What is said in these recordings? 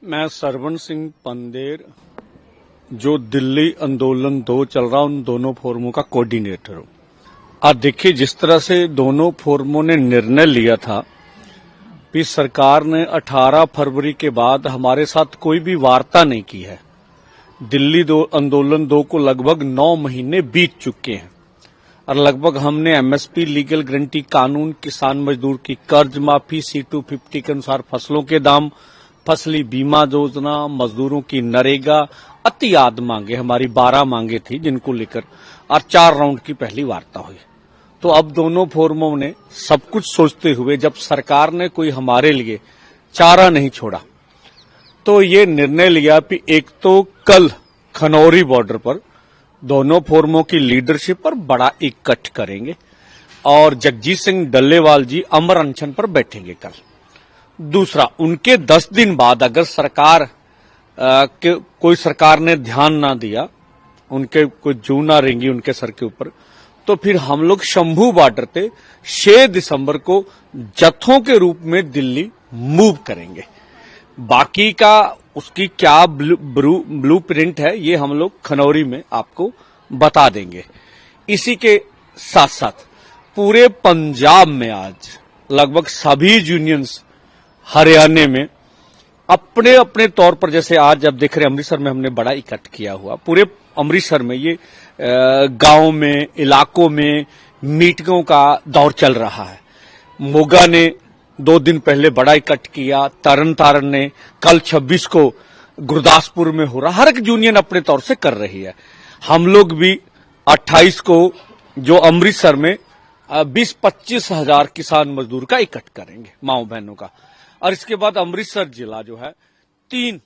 मैं सरवण सिंह पंदेर, जो दिल्ली आंदोलन 2 चल रहा उन दोनों फोरमों का कोऑर्डिनेटर हूं। अब देखिए, जिस तरह से दोनों फोरमों ने निर्णय लिया था कि सरकार ने 18 फरवरी के बाद हमारे साथ कोई भी वार्ता नहीं की है। दिल्ली आंदोलन 2 को लगभग 9 महीने बीत चुके हैं और लगभग हमने एमएसपी, लीगल गारंटी कानून, किसान मजदूर की कर्ज माफी, C250 के अनुसार फसलों के दाम, फसली बीमा योजना, मजदूरों की नरेगा, अतियाद मांगे, हमारी 12 मांगे थी जिनको लेकर और 4 राउंड की पहली वार्ता हुई। तो अब दोनों फोरमों ने सब कुछ सोचते हुए, जब सरकार ने कोई हमारे लिए चारा नहीं छोड़ा, तो ये निर्णय लिया कि एक तो कल खनौरी बॉर्डर पर दोनों फोरमों की लीडरशिप पर बड़ा इकट्ठ करेंगे और जगजीत सिंह डल्लेवाल जी अमर अनशन पर बैठेंगे कल। दूसरा, उनके 10 दिन बाद अगर कोई सरकार ने ध्यान ना दिया, उनके कोई जू ना रेंगी उनके सर के ऊपर, तो फिर हम लोग शंभू बॉर्डर पे 6 दिसंबर को जत्थों के रूप में दिल्ली मूव करेंगे। बाकी का उसकी क्या ब्लू प्रिंट है, ये हम लोग खनौरी में आपको बता देंगे। इसी के साथ साथ पूरे पंजाब में आज लगभग सभी यूनियंस, हरियाणा में अपने अपने तौर पर, जैसे आज अब देख रहे हैं अमृतसर में हमने बड़ा इकट्ठ किया हुआ, पूरे अमृतसर में ये गांव में, इलाकों में मीटिंगों का दौर चल रहा है। मोगा ने 2 दिन पहले बड़ा इकट्ठ किया, तरन तारण ने, कल 26 को गुरदासपुर में हो रहा। हर एक यूनियन अपने तौर से कर रही है। हम लोग भी 28 को जो अमृतसर में 20-25 हजार किसान मजदूर का इकट्ठ करेंगे, माओ बहनों का। और इसके बाद अमृतसर जिला जो है 3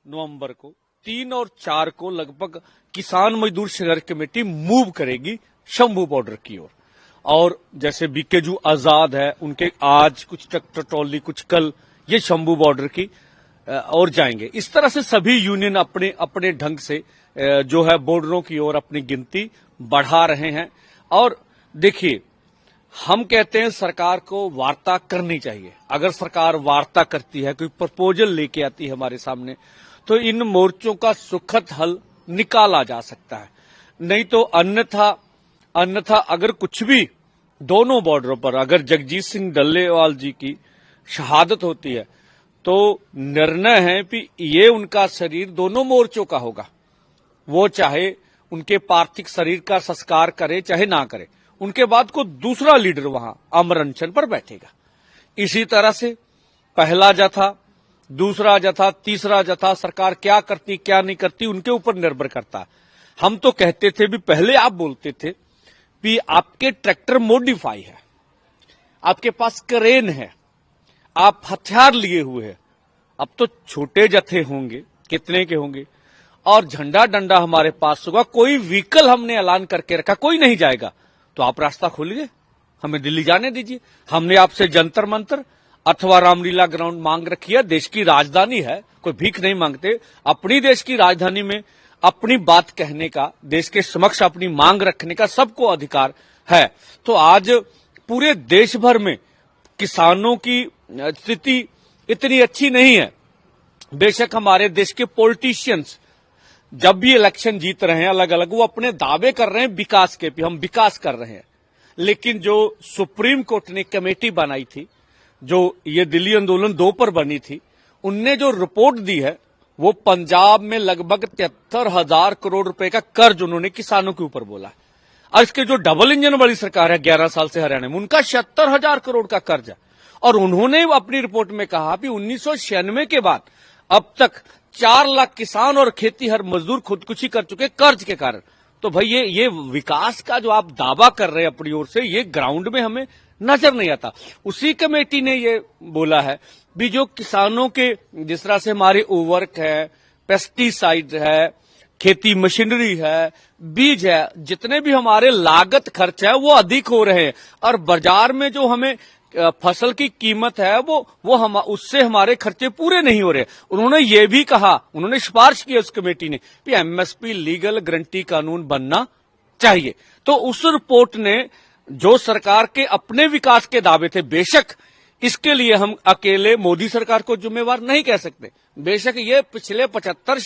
नवंबर को, 3 और 4 को लगभग किसान मजदूर संघर्ष कमेटी मूव करेगी शंभू बॉर्डर की ओर। और जैसे बीकेजू आजाद है, उनके आज कुछ ट्रैक्टर ट्रॉली, कुछ कल, ये शंभू बॉर्डर की ओर जाएंगे। इस तरह से सभी यूनियन अपने अपने ढंग से जो है बॉर्डरों की ओर अपनी गिनती बढ़ा रहे हैं। और देखिए, हम कहते हैं सरकार को वार्ता करनी चाहिए। अगर सरकार वार्ता करती है, कोई प्रपोजल लेके आती है हमारे सामने, तो इन मोर्चों का सुखद हल निकाला जा सकता है। नहीं तो अन्यथा अगर कुछ भी दोनों बॉर्डरों पर अगर जगजीत सिंह डल्लेवाल जी की शहादत होती है, तो निर्णय है कि ये उनका शरीर दोनों मोर्चों का होगा। वो चाहे उनके पार्थिव शरीर का संस्कार करे चाहे ना करे, उनके बाद को दूसरा लीडर वहां अमर अनशन पर बैठेगा। इसी तरह से पहला जत्था, दूसरा जत्था, तीसरा जत्था सरकार क्या करती क्या नहीं करती उनके ऊपर निर्भर करता है। हम तो कहते थे भी, पहले आप बोलते थे कि आपके ट्रैक्टर मॉडिफाई है, आपके पास क्रेन है, आप हथियार लिए हुए हैं। अब तो छोटे जत्थे होंगे, कितने के होंगे, और झंडा डंडा हमारे पास होगा। कोई व्हीकल हमने ऐलान करके रखा, कोई नहीं जाएगा, तो आप रास्ता खोलिए, हमें दिल्ली जाने दीजिए। हमने आपसे जंतर मंतर अथवा रामलीला ग्राउंड मांग रखी है, देश की राजधानी है, कोई भीख नहीं मांगते। अपनी देश की राजधानी में अपनी बात कहने का, देश के समक्ष अपनी मांग रखने का सबको अधिकार है। तो आज पूरे देश भर में किसानों की स्थिति इतनी अच्छी नहीं है। बेशक हमारे देश के पॉलिटिशियंस जब भी इलेक्शन जीत रहे हैं अलग अलग, वो अपने दावे कर रहे हैं विकास के, हम विकास कर रहे हैं। लेकिन जो सुप्रीम कोर्ट ने कमेटी बनाई थी, जो ये दिल्ली आंदोलन 2 पर बनी थी, उनने जो रिपोर्ट दी है, वो पंजाब में लगभग 73,000 करोड़ रुपए का कर्ज उन्होंने किसानों के ऊपर बोला है। और इसके जो डबल इंजन वाली सरकार है 11 साल से हरियाणा में, उनका 76,000 करोड़ का कर्ज है। और उन्होंने अपनी रिपोर्ट में कहा कि 1996 के बाद अब तक 4 लाख किसान और खेतीहर मजदूर खुदकुशी कर चुके कर्ज के कारण। तो भाई ये विकास का जो आप दावा कर रहे हैं अपनी ओर से, ये ग्राउंड में हमें नजर नहीं आता। उसी कमेटी ने ये बोला है भी, जो किसानों के जिस तरह से हमारे उर्वरक है, पेस्टिसाइड है, खेती मशीनरी है, बीज है, जितने भी हमारे लागत खर्च है वो अधिक हो रहे हैं। और बाजार में जो हमें फसल की कीमत है वो हम उससे हमारे खर्चे पूरे नहीं हो रहे। उन्होंने ये भी कहा, उन्होंने सिफारिश की उस कमेटी ने कि एमएसपी लीगल गारंटी कानून बनना चाहिए। तो उस रिपोर्ट ने जो सरकार के अपने विकास के दावे थे, बेशक इसके लिए हम अकेले मोदी सरकार को जिम्मेवार नहीं कह सकते। बेशक ये पिछले 75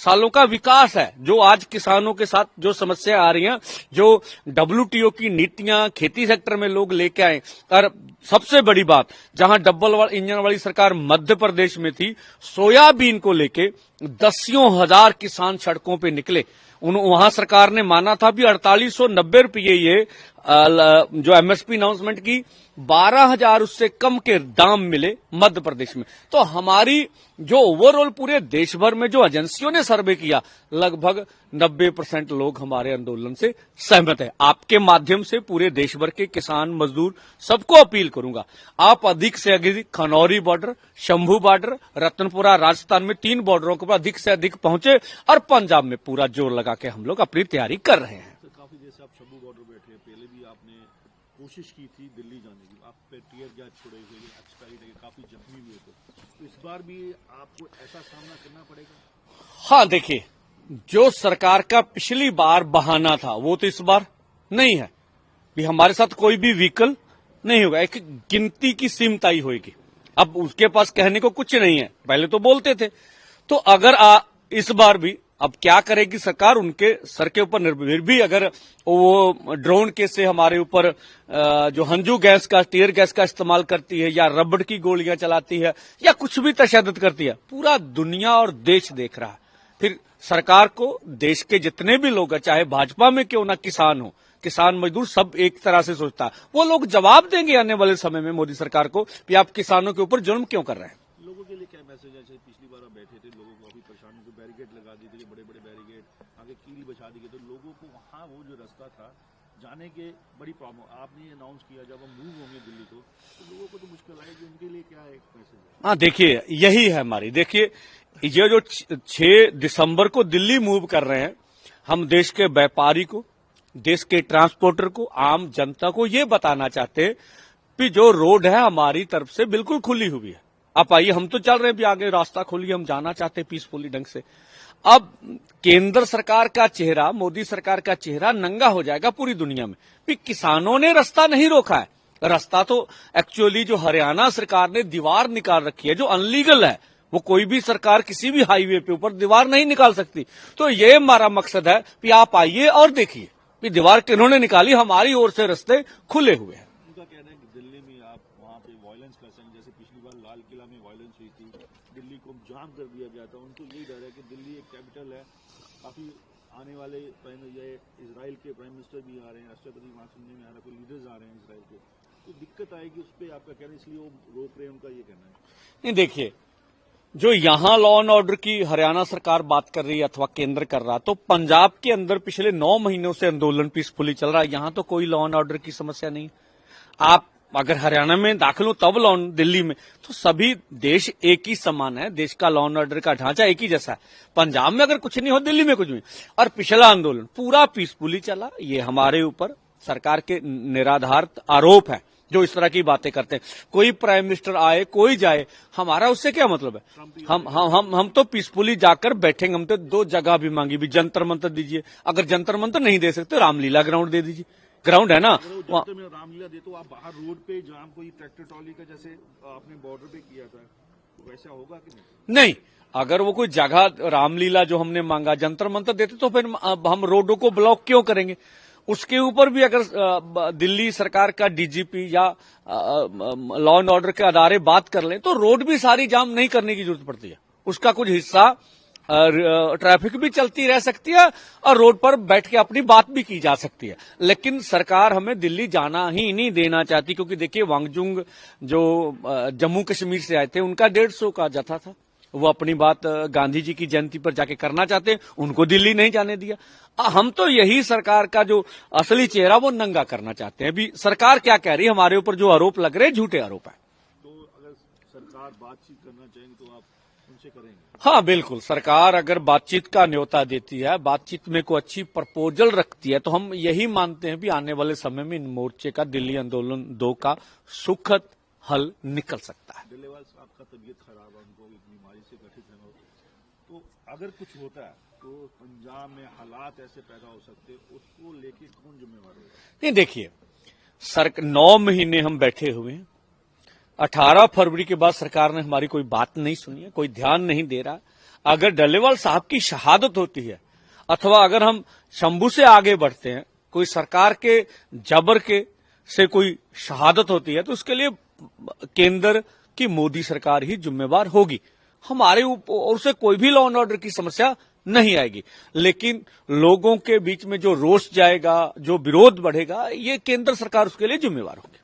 सालों का विकास है, जो आज किसानों के साथ जो समस्या आ रही हैं, जो WTO की नीतियां खेती सेक्टर में लोग लेके आए। और सबसे बड़ी बात, जहां डबल इंजन वाली सरकार मध्य प्रदेश में थी, सोयाबीन को लेके 10,000 किसान सड़कों पे निकले। वहां सरकार ने माना था भी 4890 रुपये ये जो MSP अनाउंसमेंट की, 12,000 उससे कम के दाम मिले मध्य प्रदेश में। तो हमारी जो ओवरऑल पूरे देश भर में जो एजेंसियों ने सर्वे किया, लगभग 90% लोग हमारे आंदोलन से सहमत है। आपके माध्यम से पूरे देश भर के किसान मजदूर सबको अपील करूंगा, आप अधिक से अधिक खनौरी बॉर्डर, शंभू बॉर्डर, रतनपुरा, राजस्थान में 3 बॉर्डरों के ऊपर अधिक से अधिक पहुंचे और पंजाब में पूरा जोर लगा के हम लोग अपनी तैयारी कर रहे हैं। काफी जैसे आप शंभू बॉर्डर बैठे हैं, पहले भी आपने कोशिश की थी दिल्ली जाने की, आप पे टीयर गैस छोड़े हुए, एक्सपायरी लगे, काफी जख्मी हुए थे, तो इस बार भी आपको ऐसा सामना करना पड़ेगा? हाँ, देखिए, जो सरकार का पिछली बार बहाना था वो तो इस बार नहीं है भी हमारे साथ कोई भी व्हीकल नहीं होगा, एक गिनती की सीमता ही होगी। अब उसके पास कहने को कुछ नहीं है, पहले तो बोलते थे। तो अगर इस बार भी अब क्या करेगी सरकार, उनके सर के ऊपर निर्भर भी, अगर वो ड्रोन के से हमारे ऊपर जो हंजू गैस का, टीयर गैस का इस्तेमाल करती है, या रबड़ की गोलियां चलाती है, या कुछ भी तशद्दुद करती है, पूरा दुनिया और देश देख रहा है। फिर सरकार को देश के जितने भी लोग हैं, चाहे भाजपा में क्यों ना किसान हो, किसान मजदूर सब एक तरह से सोचता है, वो लोग जवाब देंगे आने वाले समय में मोदी सरकार को कि आप किसानों के ऊपर जुल्म क्यों कर रहे हैं। लोगों के लिए क्या मैसेज है? पिछली बार आप बैठे थे, लोगों को अभी परेशानी को बैरिकेड लगा दी थी, बड़े बड़े बैरिकेड आगे कील बचा दी गई, तो लोगों को वहाँ वो जो रास्ता था जाने के बड़ी प्रॉब्लम, आपने अनाउंस किया जब हम मूव होंगे दिल्ली को, तो लोगों को तो मुश्किल आएगी, उनके लिए क्या एक मैसेज है? हाँ, देखिए, यही है हमारी, देखिए ये जो 6 दिसंबर को दिल्ली मूव कर रहे हैं, हम देश के व्यापारी को, देश के ट्रांसपोर्टर को, आम जनता को ये बताना चाहते हैं कि जो रोड है हमारी तरफ से बिल्कुल खुली हुई है। आप आइए, हम तो चल रहे हैं भी, आगे रास्ता खोलिए, हम जाना चाहते हैं पीसफुली ढंग से। अब केंद्र सरकार का चेहरा, मोदी सरकार का चेहरा नंगा हो जाएगा पूरी दुनिया में भी किसानों ने रास्ता नहीं रोका है। रास्ता तो एक्चुअली जो हरियाणा सरकार ने दीवार निकाल रखी है, जो अनलीगल है, वो कोई भी सरकार किसी भी हाईवे पे ऊपर दीवार नहीं निकाल सकती। तो ये हमारा मकसद है कि आप आइए और देखिए कि दीवार किन्होंने निकाली, हमारी ओर से रास्ते खुले हुए हैं। उनका कहना है कि दिल्ली में आप वहाँ पे वायलेंस कर सकें, जैसे पिछली बार लाल किला में वायलेंस हुई थी, दिल्ली को जाम कर दिया गया था। उनको यही डर है कि दिल्ली एक कैपिटल है, काफी आने वाले इजराइल के प्राइम मिनिस्टर भी आ रहे हैं, राष्ट्रपति वहाँ सुनने में आ रहा है, कोई लीडर्स आ रहे हैं इजराइल के, तो दिक्कत आएगी उस पर, आपका कहना, इसलिए वो रोक रहे हैं, उनका ये कहना है। नहीं, देखिए, जो यहां लॉ एंड ऑर्डर की हरियाणा सरकार बात कर रही है अथवा केंद्र कर रहा, तो पंजाब के अंदर पिछले 9 महीनों से आंदोलन पीसफुली चल रहा है, यहां तो कोई लॉ एंड ऑर्डर की समस्या नहीं। आप अगर हरियाणा में दाखिल हो तब लॉ, दिल्ली में तो सभी देश एक ही समान है, देश का लॉ एंड ऑर्डर का ढांचा एक ही जैसा है। पंजाब में अगर कुछ नहीं हो, दिल्ली में कुछ नहीं। और पिछला आंदोलन पूरा पीसफुली चला। ये हमारे ऊपर सरकार के निराधार आरोप है जो इस तरह की बातें करते हैं। कोई प्राइम मिनिस्टर आए, कोई जाए, हमारा उससे क्या मतलब है? हम तो पीसफुली जाकर बैठेंगे। हम तो 2 जगह भी मांगी भी, जंतर मंतर दीजिए, अगर जंतर मंतर नहीं दे सकते रामलीला ग्राउंड दे दीजिए, ग्राउंड है ना जंतर में रामलीला दे, तो आप बाहर रोड पे जहाँ कोई ट्रैक्टर ट्रॉली का जैसे आपने बॉर्डर पे किया था, तो वैसा होगा कि नहीं? अगर वो कोई जगह रामलीला जो हमने मांगा जंतर मंतर देते तो फिर हम रोडों को ब्लॉक क्यों करेंगे? उसके ऊपर भी अगर दिल्ली सरकार का डीजीपी या लॉ एंड ऑर्डर के अदारे बात कर लें तो रोड भी सारी जाम नहीं करने की जरूरत पड़ती है। उसका कुछ हिस्सा ट्रैफिक भी चलती रह सकती है और रोड पर बैठ के अपनी बात भी की जा सकती है। लेकिन सरकार हमें दिल्ली जाना ही नहीं देना चाहती, क्योंकि देखिए वांगचुंग जो जम्मू कश्मीर से आए थे, उनका 150 का जत्था था, वो अपनी बात गांधी जी की जयंती पर जाके करना चाहते हैं, उनको दिल्ली नहीं जाने दिया। हम तो यही सरकार का जो असली चेहरा वो नंगा करना चाहते हैं। अभी सरकार क्या कह रही है, हमारे ऊपर जो आरोप लग रहे हैं झूठे आरोप है। तो अगर सरकार बातचीत करना चाहेंगे तो आप उनसे करेंगे? हाँ, बिल्कुल। सरकार अगर बातचीत का न्योता देती है, बातचीत में कोई अच्छी प्रपोजल रखती है, तो हम यही मानते हैं कि आने वाले समय में इन मोर्चे का, दिल्ली आंदोलन 2 का सुखद हल निकल सकता है। दिल्लीवाल साहब का तबीयत खराब है, उनको एक बीमारी से ग्रसित है, तो अगर कुछ होता है तो पंजाब में हालात ऐसे पैदा हो सकते हैं, उसको लेके कौन जिम्मेवार होगा? नहीं, देखिए, 9 महीने हम बैठे हुए हैं, 18 फरवरी के बाद सरकार ने हमारी कोई बात नहीं सुनी है, कोई ध्यान नहीं दे रहा। अगर डल्लेवाल साहब की शहादत होती है अथवा अगर हम शंभू से आगे बढ़ते हैं, कोई सरकार के जबर के से कोई शहादत होती है, तो उसके लिए केंद्र की मोदी सरकार ही जिम्मेवार होगी। हमारे ओर से कोई भी लॉ एंड ऑर्डर की समस्या नहीं आएगी, लेकिन लोगों के बीच में जो रोष जाएगा, जो विरोध बढ़ेगा, ये केंद्र सरकार उसके लिए जिम्मेवार होगी।